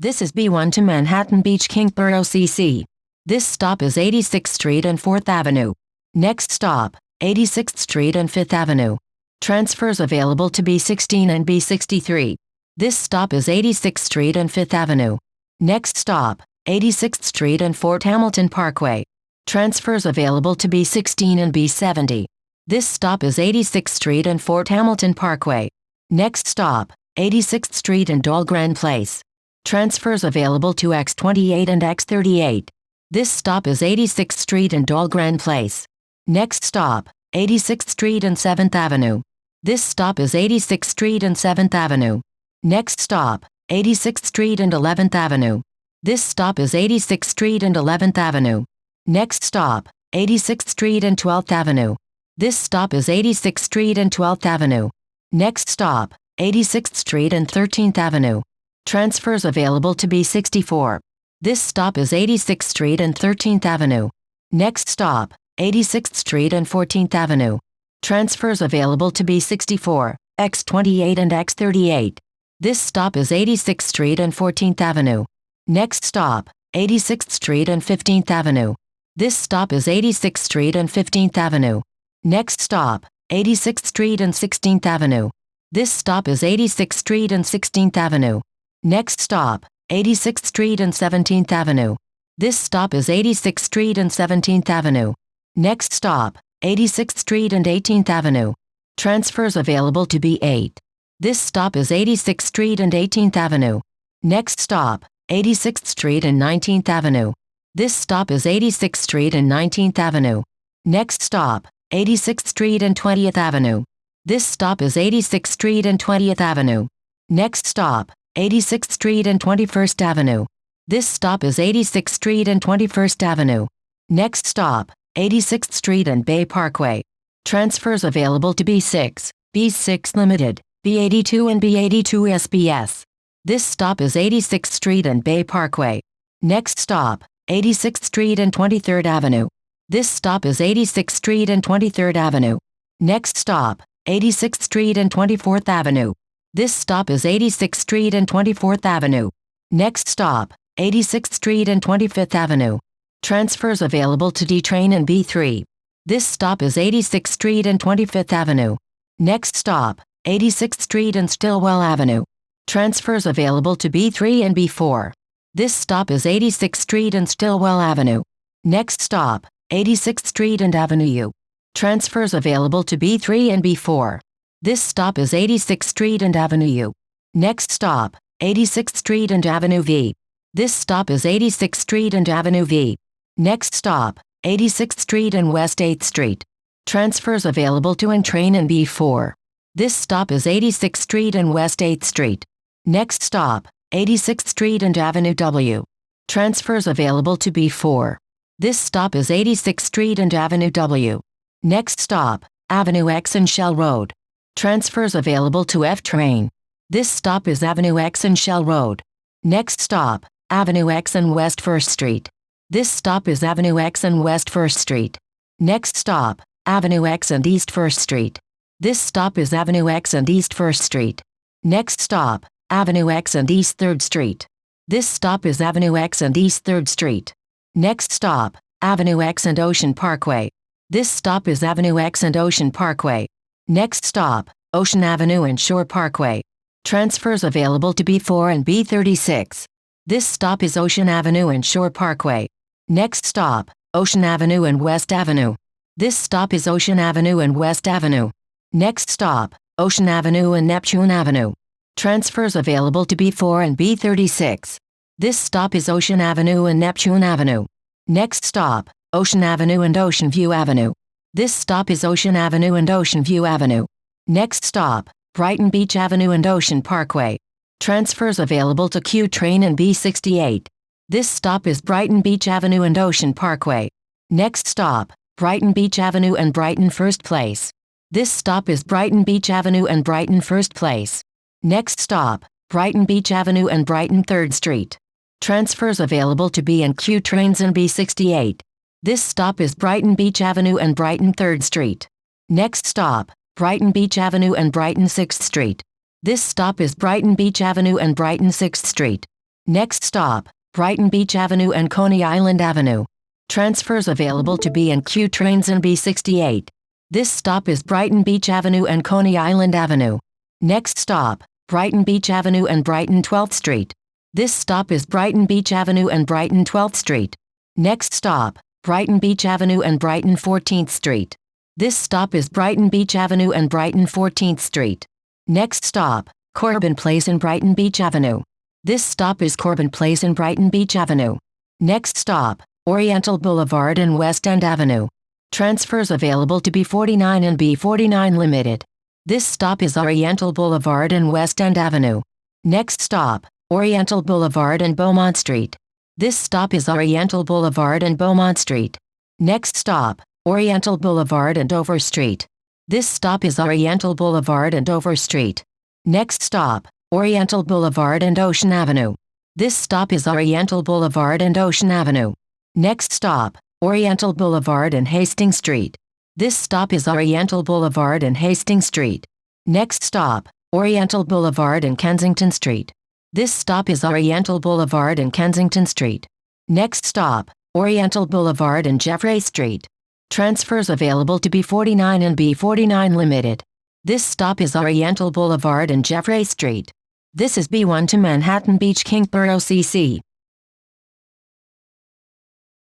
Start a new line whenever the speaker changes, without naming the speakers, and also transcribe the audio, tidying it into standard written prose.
This is B1 to Manhattan Beach, Kingsboro, CC. This stop is 86th Street and 4th Avenue. Next stop, 86th Street and 5th Avenue. Transfers available to B16 and B63. This stop is 86th Street and 5th Avenue. Next stop, 86th Street and Fort Hamilton Parkway. Transfers available to B16 and B70. This stop is 86th Street and Fort Hamilton Parkway. Next stop, 86th Street and Dahlgren Place. Transfers available to X28 and X38. This stop is 86th Street and Dahlgren Place. Next stop, 86th Street and 7th Avenue. This stop is 86th Street and 7th Avenue. Next stop, 86th Street and 11th Avenue. This stop is 86th Street and 11th Avenue. Next stop, 86th Street and 12th Avenue. This stop is 86th Street and 12th Avenue. Next stop, 86th Street and 13th Avenue. Transfers available to B64. This stop is 86th Street and 13th Avenue. Next stop, 86th Street and 14th Avenue. Transfers available to B64, X28 and X38. This stop is 86th Street and 14th Avenue. Next stop, 86th Street and 15th Avenue. This stop is 86th Street and 15th Avenue. Next stop, 86th Street and 16th Avenue. This stop is 86th Street and 16th Avenue. Next stop, 86th Street and 17th Avenue. This stop is 86th Street and 17th Avenue. Next stop, 86th Street and 18th Avenue. Transfers available to B8. This stop is 86th Street and 18th Avenue. Next stop, 86th Street and 19th Avenue. This stop is 86th Street and 19th Avenue. Next stop, 86th Street and 20th Avenue. This stop is 86th Street and 20th Avenue. Next stop, 86th Street and 21st Avenue. This stop is 86th Street and 21st Avenue. Next stop, 86th Street and Bay Parkway. Transfers available to B6, B6 Limited, B82 and B82 SBS. This stop is 86th Street and Bay Parkway. Next stop, 86th Street and 23rd Avenue. This stop is 86th Street and 23rd Avenue. Next stop, 86th Street and 24th Avenue. This stop is 86th Street and 24th Avenue. Next stop, 86th Street and 25th Avenue. Transfers available to D-Train and B3. This stop is 86th Street and 25th Avenue. Next stop, 86th Street and Stillwell Avenue. Transfers available to B3 and B4. This stop is 86th Street and Stillwell Avenue. Next stop, 86th Street and Avenue U. Transfers available to B3 and B4. This stop is 86th Street and Avenue U. Next stop, 86th Street and Avenue V. This stop is 86th Street and Avenue V. Next stop, 86th Street and West 8th Street. Transfers available to N-Train and B4. This stop is 86th Street and West 8th Street. Next stop, 86th Street and Avenue W. Transfers available to B4. This stop is 86th Street and Avenue W. Next stop, Avenue X and Shell Road. Transfers available to F-Train. This stop is Avenue X and Shell Road. Next stop, Avenue X and West 1st Street. This stop is Avenue X and West 1st Street. Next stop, Avenue X and East 1st Street. This stop is Avenue X and East 1st Street. Next stop, Avenue X and East 3rd Street. This stop is Avenue X and East 3rd Street. Next stop, Avenue X and Ocean Parkway. This stop is Avenue X and Ocean Parkway. Next stop, Ocean Avenue and Shore Parkway. Transfers available to B4 and B36. This stop is Ocean Avenue and Shore Parkway. Next stop, Ocean Avenue and West Avenue. This stop is Ocean Avenue and West Avenue. Next stop, Ocean Avenue and Neptune Avenue. Transfers available to B4 and B36. This stop is Ocean Avenue and Neptune Avenue. Next stop, Ocean Avenue and Ocean View Avenue. This stop is Ocean Avenue and Ocean View Avenue. Next stop, Brighton Beach Avenue and Ocean Parkway. Transfers available to Q-Train and B68. This stop is Brighton Beach Avenue and Ocean Parkway. Next stop, Brighton Beach Avenue and Brighton First Place. This stop is Brighton Beach Avenue and Brighton First Place. Next stop, Brighton Beach Avenue and Brighton 3rd Street. Transfers available to B and Q trains and B68. This stop is Brighton Beach Avenue and Brighton 3rd Street. Next stop, Brighton Beach Avenue and Brighton 6th Street. This stop is Brighton Beach Avenue and Brighton 6th Street. Next stop, Brighton Beach Avenue and Coney Island Avenue. Transfers available to B&Q trains and B68. This stop is Brighton Beach Avenue and Coney Island Avenue. Next stop, Brighton Beach Avenue and Brighton 12th Street. This stop is Brighton Beach Avenue and Brighton 12th Street. Next stop, Brighton Beach Avenue and Brighton 14th Street. This stop is Brighton Beach Avenue and Brighton 14th Street. Next stop, Corbin Place in Brighton Beach Avenue. This stop is Corbin Place in Brighton Beach Avenue. Next stop, Oriental Boulevard and West End Avenue. Transfers available to B49 and B49 Limited. This stop is Oriental Boulevard and West End Avenue. Next stop, Oriental Boulevard and Beaumont Street. This stop is Oriental Boulevard and Beaumont Street. Next stop, Oriental Boulevard and Dover Street. This stop is Oriental Boulevard and Dover Street. Next stop, Oriental Boulevard and Ocean Avenue. This stop is Oriental Boulevard and Ocean Avenue. Next stop, Oriental Boulevard and Hastings Street. This stop is Oriental Boulevard and Hastings Street. Next stop, Oriental Boulevard and Kensington Street. This stop is Oriental Boulevard and Kensington Street. Next stop, Oriental Boulevard and Jeffrey Street. Transfers available to B49 and B49 Limited. This stop is Oriental Boulevard and Jeffrey Street. This is B1 to Manhattan Beach, Kingsboro, CC.